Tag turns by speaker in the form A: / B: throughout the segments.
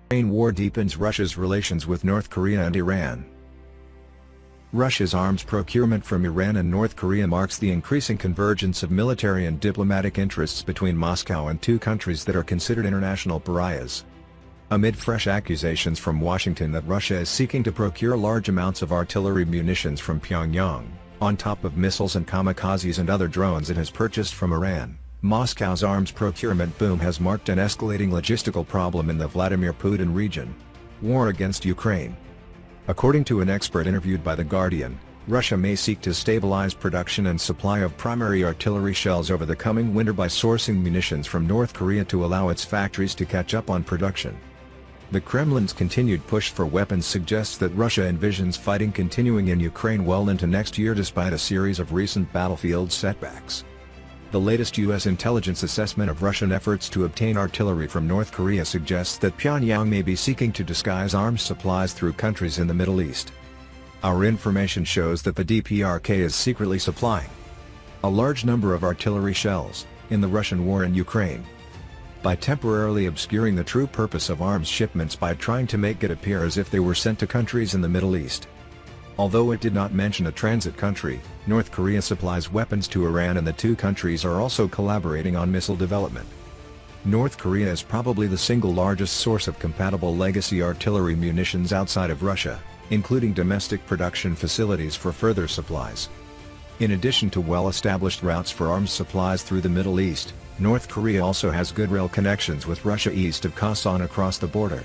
A: Ukraine war deepens Russia's relations with North Korea and Iran. Russia's arms procurement from Iran and North Korea marks the increasing convergence of military and diplomatic interests between Moscow and two countries that are considered international pariahs. Amid fresh accusations from Washington that Russia is seeking to procure large amounts of artillery munitions from Pyongyang, on top of missiles and kamikazes and other drones it has purchased from Iran, Moscow's arms procurement boom has marked an escalating logistical problem in the Vladimir Putin region. War against Ukraine. According to an expert interviewed by The Guardian, Russia may seek to stabilize production and supply of primary artillery shells over the coming winter by sourcing munitions from North Korea to allow its factories to catch up on production. The Kremlin's continued push for weapons suggests that Russia envisions fighting continuing in Ukraine well into next year despite a series of recent battlefield setbacks. The latest U.S. intelligence assessment of Russian efforts to obtain artillery from North Korea suggests that Pyongyang may be seeking to disguise arms supplies through countries in the Middle East. Our information shows that the DPRK is secretly supplying a large number of artillery shells in the Russian war in Ukraine. By temporarily obscuring the true purpose of arms shipments by trying to make it appear as if they were sent to countries in the Middle East. Although it did not mention a transit country, North Korea supplies weapons to Iran and the two countries are also collaborating on missile development. North Korea is probably the single largest source of compatible legacy artillery munitions outside of Russia, including domestic production facilities for further supplies. In addition to well-established routes for arms supplies through the Middle East, North Korea also has good rail connections with Russia east of Kherson across the border.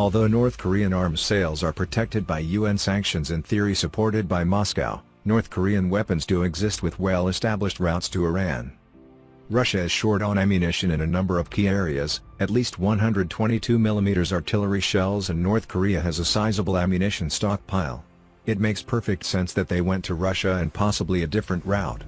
A: Although North Korean arms sales are protected by UN sanctions in theory supported by Moscow, North Korean weapons do exist with well-established routes to Iran. Russia is short on ammunition in a number of key areas, at least 122mm artillery shells, and North Korea has a sizable ammunition stockpile. It makes perfect sense that they went to Russia and possibly a different route.